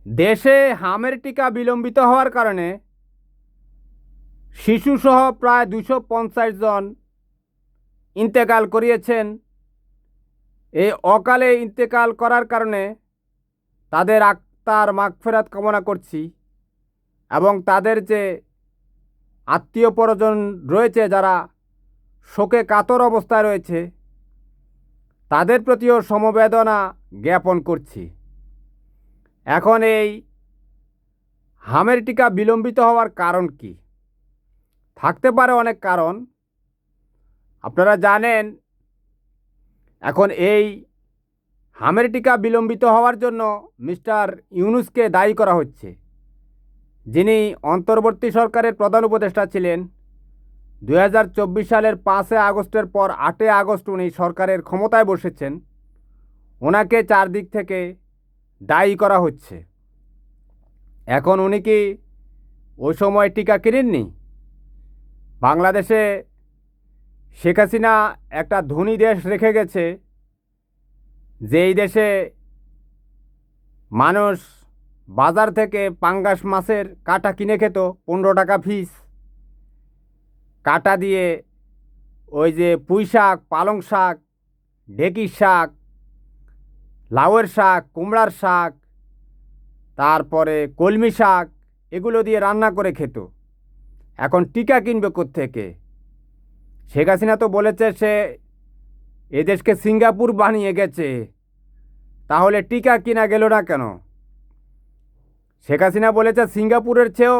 দেশে হামের টিকা বিলম্বিত হওয়ার কারণে শিশুসহ প্রায় 250 জন ইন্তেকাল করিয়েছেন। এই অকালে ইন্তেকাল করার কারণে তাদের আত্মার মাগফিরাত কামনা করছি এবং তাদের যে আত্মীয় পরিজন রয়েছে যারা শোকে কাতর অবস্থায় রয়েছে তাদের প্রতিও সমবেদনা জ্ঞাপন করছি। এখন এই হামের টিকা বিলম্বিত হওয়ার কারণ কি? থাকতে পারে অনেক কারণ। আপনারা জানেন এখন এই হামের টিকা বিলম্বিত হওয়ার জন্য মিস্টার ইউনূসকে দায়ী করা হচ্ছে, যিনি অন্তর্বর্তী সরকারের প্রধান উপদেষ্টা ছিলেন। 2024 সালের 5 আগস্টের পর 8 আগস্ট উনি সরকারের ক্ষমতায় বসেছেন। ওনাকে চারদিক থেকে দায়ী করা হচ্ছে। এখন উনি কি ওই সময় টিকা কিনেননি? বাংলাদেশে শেখ হাসিনা একটা ধনী দেশ রেখে গেছে, যেই দেশে মানুষ বাজার থেকে পাঙ্গাস মাছের কাটা কিনে খেত 15 টাকা পিস। কাটা দিয়ে ওই যে পুঁই শাক, পালং শাক, ঢেঁকির শাক, লাউয়ের শাক, কুমড়ার শাক, তারপরে কলমি শাক, এগুলো দিয়ে রান্না করে খেত। এখন টিকা কিনবে কোত্থেকে? শেখ হাসিনা তো বলেছে সে এদেশকে সিঙ্গাপুর বানিয়ে গেছে, তাহলে টিকা কিনা গেল না কেন? শেখ হাসিনা বলেছে সিঙ্গাপুরের চেয়েও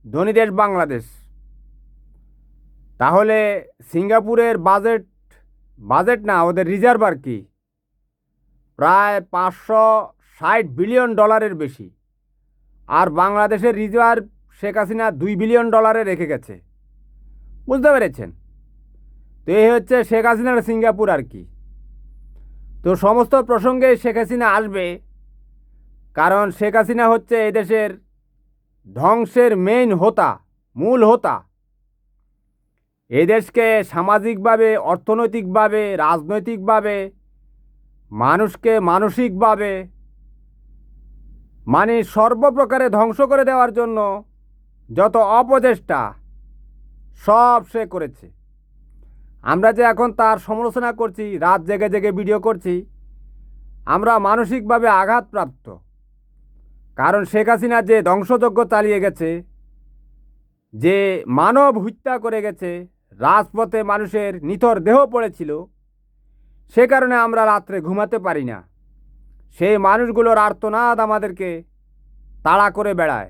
ধনী দেশ বাংলাদেশ। তাহলে সিঙ্গাপুরের বাজেট না, ওদের রিজার্ভ আর কি প্রায় 560 বিলিয়ন ডলারের বেশি। আর বাংলাদেশের রিজার্ভ শেখ হাসিনা 2 বিলিয়ন ডলারে রেখে গেছে। বুঝতে পেরেছেন? তো এই হচ্ছে শেখ হাসিনার সিঙ্গাপুর আর কি। তো সমস্ত প্রসঙ্গে শেখ হাসিনা আসবে, কারণ শেখ হাসিনা হচ্ছে এদেশের ধ্বংসের মূল হোতা। এই দেশকে সামাজিকভাবে, অর্থনৈতিকভাবে, রাজনৈতিকভাবে, মানুষকে মানসিকভাবে মানে সর্বপ্রকারে ধ্বংস করে দেওয়ার জন্য যত অপচেষ্টা সব সে করেছে। আমরা যে এখন তার সমালোচনা করছি, রাত জেগে জেগে ভিডিও করছি, আমরা মানসিকভাবে আঘাতপ্রাপ্ত। কারণ শেখ হাসিনা যে ধ্বংসযজ্ঞ চালিয়ে গেছে, যে মানব হত্যা করে গেছে, রাজপথে মানুষের নিথর দেহ পড়েছিল, সে কারণে আমরা রাত্রে ঘুমাতে পারি না। সেই মানুষগুলোর আর্তনাদ আমাদেরকে তাড়া করে বেড়ায়।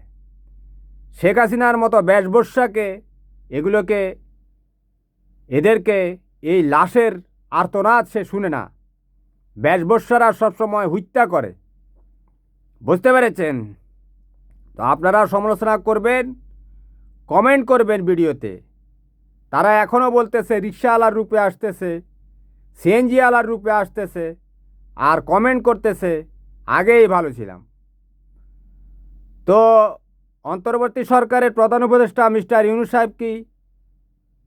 শেখ হাসিনার মতো বেশবস্যাকে এদেরকে এই লাশের আর্তনাদ সে শুনে না। বেশবস্যারা সবসময় হত্যা করে। বুঝতে পেরেছেন? তো আপনারা সমালোচনা করবেন, কমেন্ট করবেন ভিডিওতে। তারা এখনও বলতেছে রিকশাওয়ালার রূপে আসতেছে, সিএনজি ওয়ালার রূপে আসতেছে, আর কমেন্ট করতেছে আগেই ভালো ছিলাম। তো অন্তর্বর্তী সরকারের প্রধান উপদেষ্টা মিস্টার ইউনূস সাহেব কি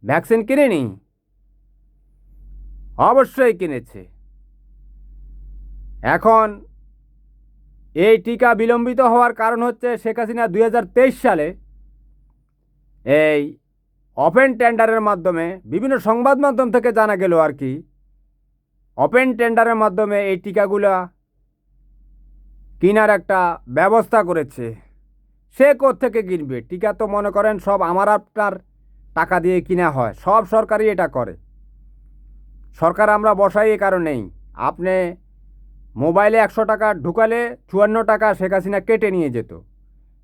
ভ্যাকসিন কিনেনি? অবশ্যই কিনেছে। এখন এই টিকা বিলম্বিত হওয়ার কারণ হচ্ছে শেখ হাসিনা 2023 সালে এই ওপেন টেন্ডারের মাধ্যমে, বিভিন্ন সংবাদ মাধ্যম থেকে জানা গেল আর কি, ওপেন টেন্ডারের মাধ্যমে এই টিকাগুলা কেনার একটা ব্যবস্থা করেছে। সে কোত্থেকে কিনবে? টিকা তো মনে করেন সব আমার আপনার টাকা দিয়ে কিনা হয়, সব সরকারই এটা করে। সরকার আমরা বসাই এ কারণেই। আপনি মোবাইলে 100 টাকা ঢুকালে 54 টাকা শেখ হাসিনা কেটে নিয়ে যেত,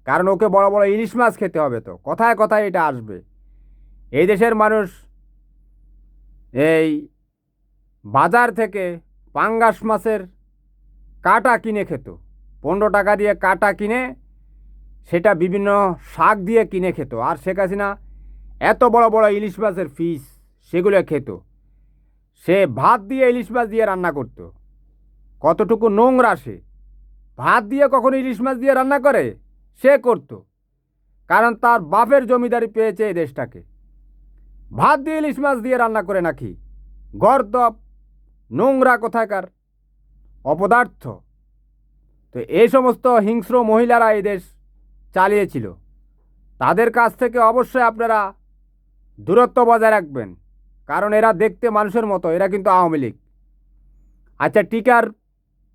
কারণ ওকে বড় বড় ইলিশ মাছ খেতে হবে। তো কথায় কথায় এটা আসবে। এই দেশের মানুষ এই বাজার থেকে পাঙ্গাস মাছের কাটা কিনে খেত, 15 টাকা দিয়ে কাটা কিনে সেটা বিভিন্ন শাক দিয়ে কিনে খেত। আর শেখ হাসিনা এত বড় বড় ইলিশ মাছের পিস সেগুলো খেত। সে ভাত দিয়ে ইলিশ মাছ দিয়ে রান্না করত। কতটুকু নোংরা! সে ভাত দিয়ে কখনো ইলিশ মাছ দিয়ে রান্না করে? সে করত, কারণ তার বাপের জমিদারি পেয়েছে এই দেশটাকে। ভাত দিয়ে ইলিশ মাছ দিয়ে রান্না করে নাকি? গর্দব, নোংরা কোথাকার অপদার্থ। তো এই সমস্ত হিংস্র মহিলারা এই দেশ চালিয়েছিল, তাদের কাছ থেকে অবশ্যই আপনারা দূরত্ব বজায় রাখবেন, কারণ এরা দেখতে মানুষের মতো, এরা কিন্তু আওয়ামী লীগ। আচ্ছা, টিকার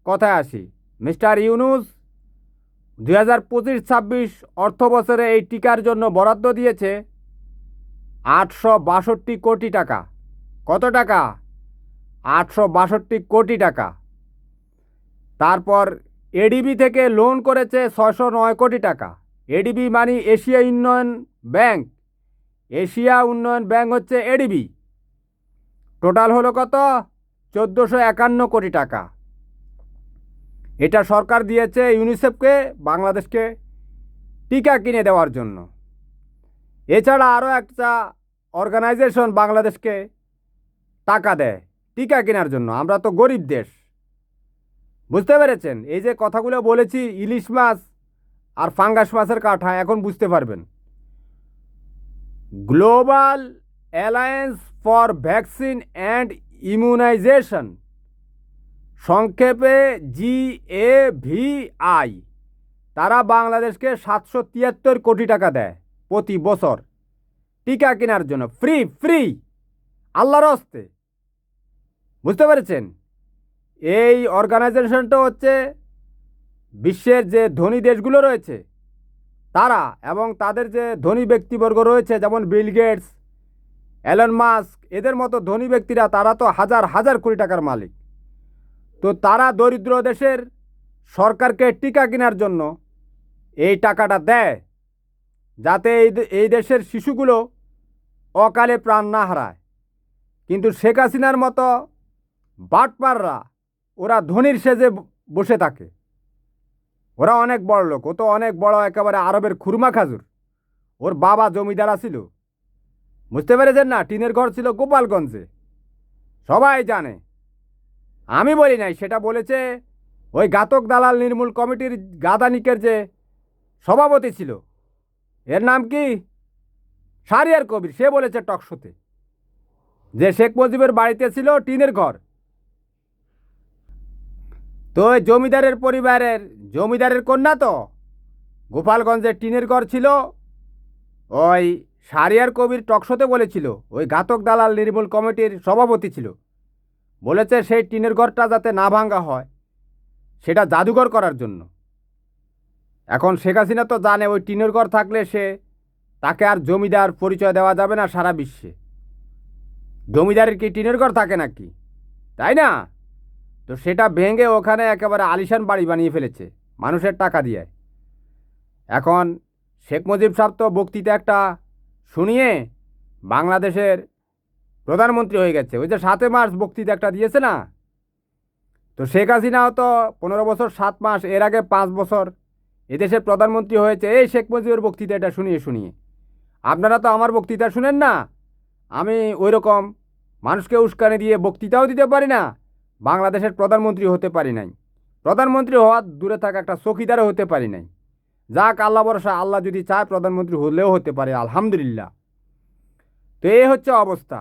কথায় আসি। মিস্টার ইউনূস 2025-26 অর্থ বছরে এই টিকার জন্য বরাদ্দ দিয়েছে 862 কোটি টাকা। কত টাকা? 862 কোটি টাকা। তারপর এডিবি থেকে লোন করেছে 609 কোটি টাকা। এডিবি মানে এশিয়া উন্নয়ন ব্যাংক। এশিয়া উন্নয়ন ব্যাংক হচ্ছে এডিবি। টোটাল হলো কত? 1451 কোটি টাকা। এটা সরকার দিয়েছে ইউনিসেফকে বাংলাদেশকে টিকা কিনে দেওয়ার জন্য। এছাড়া আরও একটা অর্গানাইজেশন বাংলাদেশকে টাকা দেয় টিকা কেনার জন্য। আমরা তো গরিব দেশ, বুঝতে পেরেছেন? এই যে কথাগুলো বলেছি, ইলিশ মাছ আর ফাঙ্গাস মাছের কাঠা, এখন বুঝতে পারবেন। Global Alliance for Vaccine and Immunization, সংক্ষেপে GAVI, তারা বাংলাদেশকে 773 কোটি টাকা দেয় প্রতি বছর টিকা কেনার জন্য। ফ্রি ফ্রি, আল্লাহর হস্তে। বুঝতে পেরেছেন? এই অর্গানাইজেশনটা হচ্ছে বিশ্বের যে ধনী দেশগুলো রয়েছে তারা, এবং তাদের যে ধনী ব্যক্তিবর্গ রয়েছে, যেমন বিল গেটস, এলন মাস্ক, এদের মতো ধনী ব্যক্তিরা, তারা তো হাজার হাজার কোটি টাকার মালিক। তো তারা দরিদ্র দেশের সরকারকে টিকা কেনার জন্য এই টাকাটা দেয়, যাতে এই দেশের শিশুগুলো অকালে প্রাণ না হারায়। কিন্তু শেখ হাসিনার মতো বাটপাররা, ওরা ধনীর সেজে বসে থাকে। ওরা অনেক বড় লোক, ও তো অনেক বড়, একেবারে আরবের খুরমা খাজুর। ওর বাবা জমিদার ছিল, বুঝতে পেরেছেন না? টিনের ঘর ছিল গোপালগঞ্জে, সবাই জানে। আমি বলি নাই, সেটা বলেছে ওই ঘাতক দালাল নির্মূল কমিটির গাদানিকের যে সভাপতি ছিল, এর নাম কি? শাহরিয়ার কবির। সে বলেছে টকশোতে যে শেখ মুজিবের বাড়িতে ছিল টিনের ঘর। তো ওই জমিদারের পরিবারের জমিদারের কন্যা তো গোপালগঞ্জের টিনের ঘর ছিল। ওই শাহরিয়ার কবির টকশোতে বলেছিল, ওই ঘাতক দালাল নির্মূল কমিটির সভাপতি ছিল, বলেছে সেই টিনের ঘরটা যাতে না ভাঙা হয়, সেটা জাদুঘর করার জন্য। এখন শেখ হাসিনা তো জানে ওই টিনের ঘর থাকলে তাকে আর জমিদার পরিচয় দেওয়া যাবে না সারা বিশ্বে। জমিদারের কি টিনের ঘর থাকে নাকি? তাই না? তো সেটা ভেঙে ওখানে একেবারে আলিশান বাড়ি বানিয়ে ফেলেছে মানুষের টাকা দিয়ে। এখন শেখ মুজিব সাহেব তো বক্তৃতা একটা শুনিয়ে বাংলাদেশের প্রধানমন্ত্রী হয়ে গেছে। ওই যে 7 মার্চ বক্তৃতা একটা দিয়েছে না? তো শেখ হাসিনাও তো 15 বছর 7 মাস, এর আগে 5 বছর এদেশের প্রধানমন্ত্রী হয়েছে এই শেখ মুজিবের বক্তৃতা এটা শুনিয়ে শুনিয়ে। আপনারা তো আমার বক্তৃতা শুনেন না। আমি ওই রকম মানুষকে উস্কানি দিয়ে বক্তৃতাও দিতে পারি না, বাংলাদেশের প্রধানমন্ত্রী হতে পারি নাই। প্রধানমন্ত্রী হওয়ার দূরে থাকা একটা চৌকিদারও হতে পারি নাই। যাক, আল্লাহ ভরসা, আল্লাহ যদি চায় প্রধানমন্ত্রী হলেও হতে পারে, আলহামদুলিল্লাহ। তো এই হচ্ছে অবস্থা।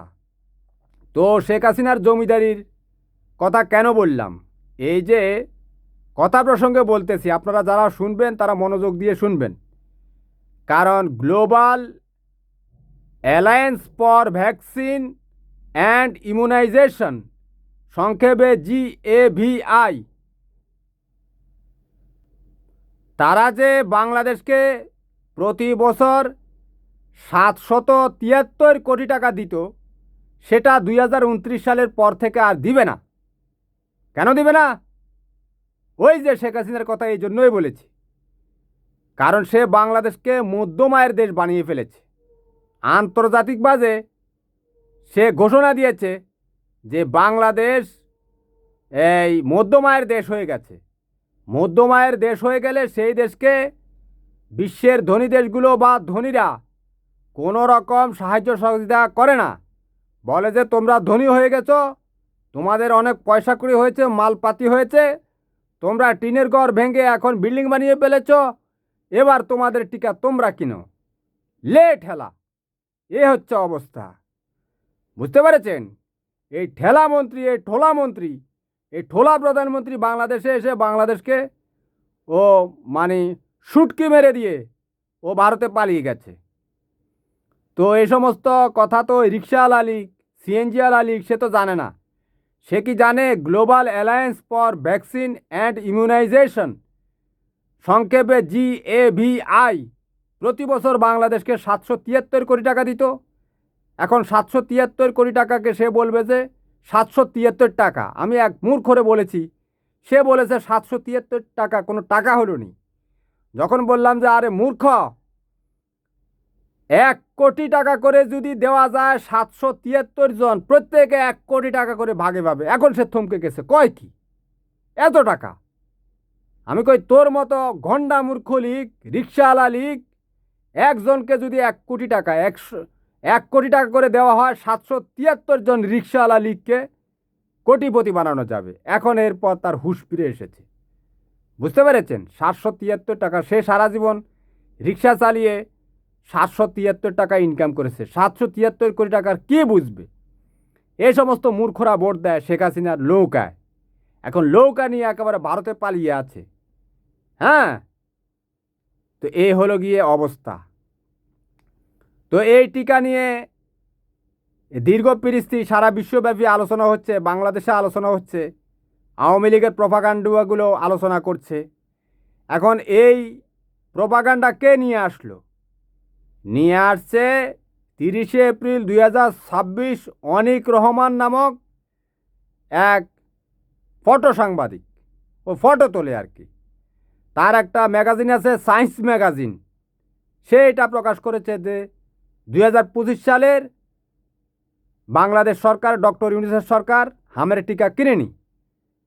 তো শেখ হাসিনার জমিদারির কথা কেন বললাম? এই যে কথা প্রসঙ্গে বলতেছি, আপনারা যারা শুনবেন তারা মনোযোগ দিয়ে শুনবেন, কারণ Global Alliance for Vaccine and Immunization, সংক্ষেপে GAVI, তারা যে বাংলাদেশকে প্রতি বছর 773 কোটি টাকা দিত, সেটা 2029 সালের পর থেকে আর দিবে না। কেন দিবে না? ওই যে শেখ হাসিনার কথা এই জন্যই বলেছি, কারণ সে বাংলাদেশকে মধ্যম আয়ের দেশ বানিয়ে ফেলেছে। আন্তর্জাতিকভাবে সে ঘোষণা দিয়েছে যে বাংলাদেশ এই মধ্যম আয়ের দেশ হয়ে গেছে। মধ্যম আয়ের দেশ হয়ে গেলে সেই দেশকে বিশ্বের ধনী দেশগুলো বা ধনীরা কোনো রকম সাহায্য সহযোগিতা করে না। বলে যে তোমরা ধনী হয়ে গেছো, তোমাদের অনেক পয়সা কড়ি হয়েছে, মালপাতি হয়েছে, তোমরা টিনের ঘর ভেঙে এখন বিল্ডিং বানিয়ে ফেলেছ, এবার তোমাদের টিকা তোমরা কিনো। ঠেলা, এ হচ্ছে অবস্থা। বুঝতে পেরেছেন? এই ঠেলা মন্ত্রী, এই ঠোলা মন্ত্রী, এই ঠোলা প্রধানমন্ত্রী বাংলাদেশে এসে বাংলাদেশকে ও মানে শুটকি মেরে দিয়ে ও ভারতে পালিয়ে গেছে। তো এই সমস্ত কথা তো রিক্সাওয়ালা লীগ, সিএনজিওয়ালা লীগ সে তো জানে না। সে কি জানে Global Alliance for Vaccine and Immunization, সংক্ষেপে GAVI, প্রতি বছর বাংলাদেশকে 773 কোটি টাকা দিত। এখন 773 কোটি টাকাকে সে বলবে যে 773 টাকা। আমি এক মূর্খরে বলেছি, সে বলেছে 773 টাকা কোনো টাকা হলো নি। যখন বললাম যে আরে মূর্খ, 1 কোটি টাকা করে যদি দেওয়া যায় 773 জন প্রত্যেকে 1 কোটি টাকা করে ভাগে পাবে, এখন সে থমকে গেছে, কয় কি এত টাকা? আমি কই তোর মতো ঘন্টা মূর্খ লীগ, রিক্সাওয়ালা লীগ, একজনকে যদি 1 কোটি টাকা 1 কোটি টাকা করে দেওয়া হয়, 773 জন রিক্সাওয়ালা লীগকে কোটিপতি বানানো যাবে। এখন এরপর তার হুঁশ ফিরে এসেছে, বুঝতে পেরেছেন? 773 টাকা, সে সারা জীবন রিক্সা চালিয়ে 773 টাকা ইনকাম করেছে, 773 কোটি টাকার কে বুঝবে? এই সমস্ত মূর্খরা ভোট দেয় শেখ হাসিনার নৌকায়। এখন নৌকা নিয়ে একেবারে ভারতে পালিয়ে আছে। হ্যাঁ, তো এই হলো গিয়ে অবস্থা। তো এই টিকা নিয়ে দীর্ঘ পরিস্থিতি সারা বিশ্বব্যাপী আলোচনা হচ্ছে, বাংলাদেশে আলোচনা হচ্ছে, আওয়ামী লীগের প্রপাগান্ডাগুলো আলোচনা করছে। এখন এই প্রপাগান্ডা কে নিয়ে আসলো? নিয়ে আসছে 30শে এপ্রিল 2026 অনিক রহমান নামক এক ফটো সাংবাদিক। ও ফটো তোলে আর কি। তার একটা ম্যাগাজিন আছে, সায়েন্স ম্যাগাজিন। সে এটা প্রকাশ করেছে যে 2025 সালের বাংলাদেশ সরকার, ডক্টর ইউনূসের সরকার হামের টিকা কিনেনি।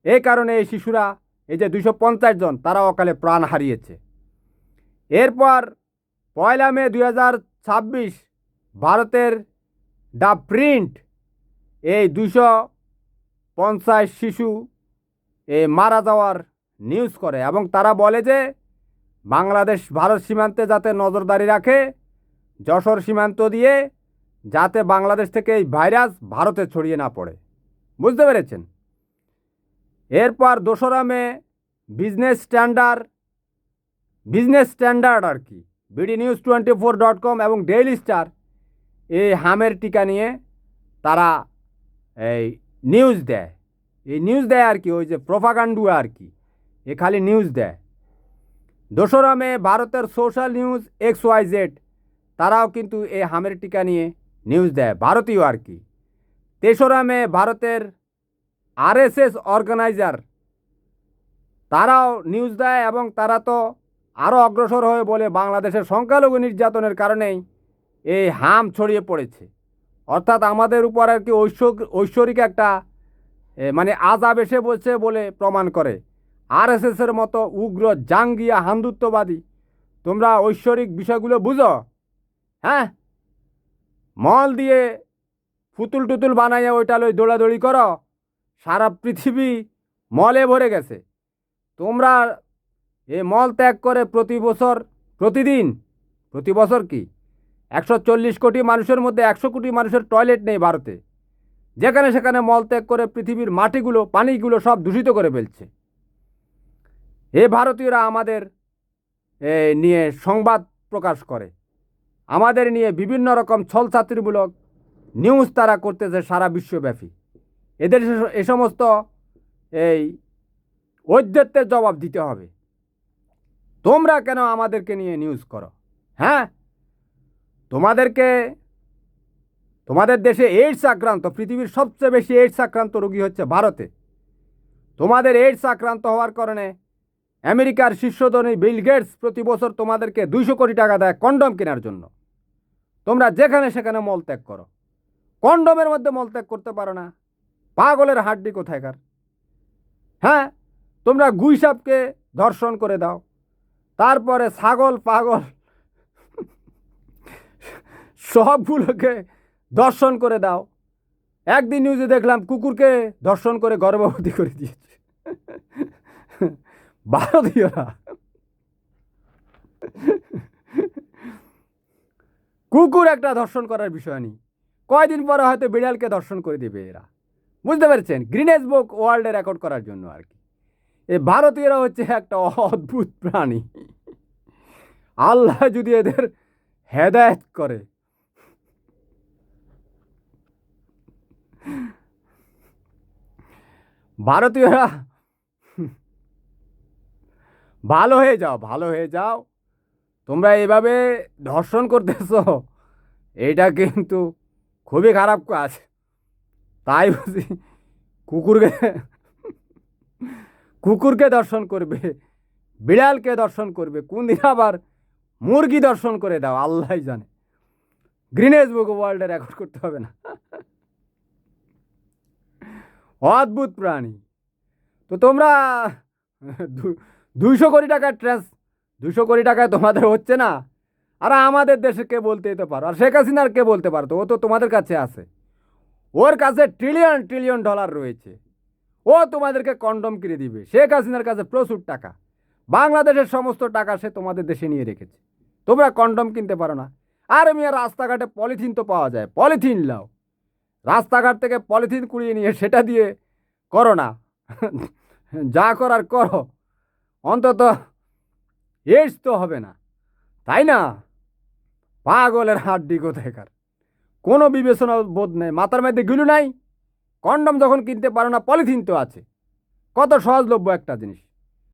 এই কারণে এই শিশুরা, এই যে 250 জন, তারা অকালে প্রাণ হারিয়েছে। এরপর 1 মে 2026 ভারতের দ্য প্রিন্ট এই 250 শিশু মারা যাওয়ার নিউজ করে এবং তারা বলে যে বাংলাদেশ ভারত সীমান্তে যাতে নজরদারি রাখে, যশোর সীমান্ত দিয়ে, যাতে বাংলাদেশ থেকে এই ভাইরাস ভারতে ছড়িয়ে না পড়ে। বুঝতে পেরেছেন? এরপর 2রা মে বিজনেস স্ট্যান্ডার্ড আর কি, BDNews24.com এবং ডেইলি স্টার এই হামের টিকা নিয়ে তারা এই নিউজ দেয়। এই নিউজ দেয় আর কি, ওই যে প্রপাগান্ডা আর কি, এ খালি নিউজ দেয়। 2রা মে ভারতের সোশ্যাল নিউজ XYZ, তারাও কিন্তু এই হামের টিকা নিয়ে নিউজ দেয়, ভারতীয় আর কি। 3রা মে ভারতের RSS অর্গানাইজার, তারাও নিউজ দেয় এবং তারা তো আরও অগ্রসর হয়ে বলে বাংলাদেশের সংখ্যালঘু নির্যাতনের কারণেই এই হাম ছড়িয়ে পড়েছে। অর্থাৎ আমাদের উপর আর কি ঐশ্বরিক একটা মানে আজাব এসে বলছে বলে প্রমাণ করে। RSSের মতো উগ্র জাঙ্গিয়া হিন্দুত্ববাদী, তোমরা ঐশ্বরিক বিষয়গুলো বুঝো? হ্যাঁ, মল দিয়ে ফুতুল টুতুল বানাইয়া ওইটা লই দৌড়াদৌড়ি করো, সারা পৃথিবী মলে ভরে গেছে। তোমরা এ মল ত্যাগ করে প্রতি বছর কি 140 কোটি মানুষের মধ্যে 100 কোটি মানুষের টয়লেট নেই ভারতে। যেখানে সেখানে মল ত্যাগ করে পৃথিবীর মাটিগুলো, পানিগুলো সব দূষিত করে ফেলছে। এ ভারতীয়রা আমাদের নিয়ে সংবাদ প্রকাশ করে, আমাদের নিয়ে বিভিন্ন রকম ছলছাত্রীমূলক নিউজ তারা করতেছে সারা বিশ্বব্যাপী। এদের এ সমস্ত এই ঔদ্ধত্যের জবাব দিতে হবে। তোমরা কেন আমাদেরকে নিয়ে নিউজ করো? হ্যাঁ, তোমাদের দেশে এইডস আক্রান্ত, পৃথিবীর সবচেয়ে বেশি এইডস আক্রান্ত রোগী হচ্ছে ভারতে। তোমাদের এইডস আক্রান্ত হওয়ার কারণে আমেরিকার শীর্ষধনী বিল গেটস প্রতি বছর তোমাদেরকে 200 কোটি টাকা দেয় কন্ডম কেনার জন্য। তোমরা যেখানে সেখানে মলত্যাগ করো, কন্ডমের মধ্যে মলত্যাগ করতে পারো না। পাগলের হাড্ডি কোথায়কার। হ্যাঁ, তোমরা গুইসাপকে ধর্ষণ করে দাও, তারপরে ছাগল পাগল সবগুলোকে ধর্ষণ করে দাও। একদিন নিউজে দেখলাম কুকুরকে ধর্ষণ করে গর্ভবতী করে দিয়েছে ভারতীয়রা। কুকুর একটা ধর্ষণ করার বিষয় নেই, কয়দিন পরে হয়তো বিড়ালকে ধর্ষণ করে দেবে এরা। বুঝতে পেরেছেন? গ্রিনেস বুক ওয়ার্ল্ডে রেকর্ড করার জন্য আর কি। এই ভারতীয়রা হচ্ছে একটা অদ্ভুত প্রাণী। আল্লাহ যদি এদের হেদায়েত করে, ভারতীয়রা ভালো হয়ে যাও, ভালো হয়ে যাও। তোমরা এভাবে ধর্ষণ করতেছ, এটা কিন্তু খুবই খারাপ কাজ। তাই বুঝি কুকুরকে কুকুরকে দর্শন করবে, বিড়ালকে দর্শন করবে, কোন দিন আবার মুরগি দর্শন করে দাও আল্লাহই জানে। গ্রিনেস বুক ওয়ার্ল্ডে রেকর্ড করতে হবে না। অদ্ভুত প্রাণী। তো তোমরা 200 কোটি টাকার 200 কোটি টাকায় তোমাদের হচ্ছে না, আর আমাদের দেশে কে বলতেই তো পারো, আর শেখ হাসিনার কে বলতে পারতো, ও তো তোমাদের কাছে আছে, ওর কাছে ট্রিলিয়ন ট্রিলিয়ন ডলার রয়েছে, ও তোমাদেরকে কন্ডম কিনে দিবে। শেখ হাসিনার কাছে প্রচুর টাকা, বাংলাদেশের সমস্ত টাকা সে তোমাদের দেশে নিয়ে রেখেছে, তোমরা কন্ডম কিনতে পারো না। আর মিয়া রাস্তাঘাটে পলিথিন তো পাওয়া যায়, পলিথিন লাও, রাস্তাঘাট থেকে পলিথিন কুড়িয়ে নিয়ে সেটা দিয়ে করো না। যা করার করো, অন্তত এইডস তো হবে না, তাই না? পাগলের হাড্ডি কোথাকার, কোনো বিবেচনা বোধ নেই, মাথার মধ্যে গিলু নাই। কন্ডম যখন কিনতে পারো না, পলিথিন তো আছে, কত সহজলভ্য একটা জিনিস।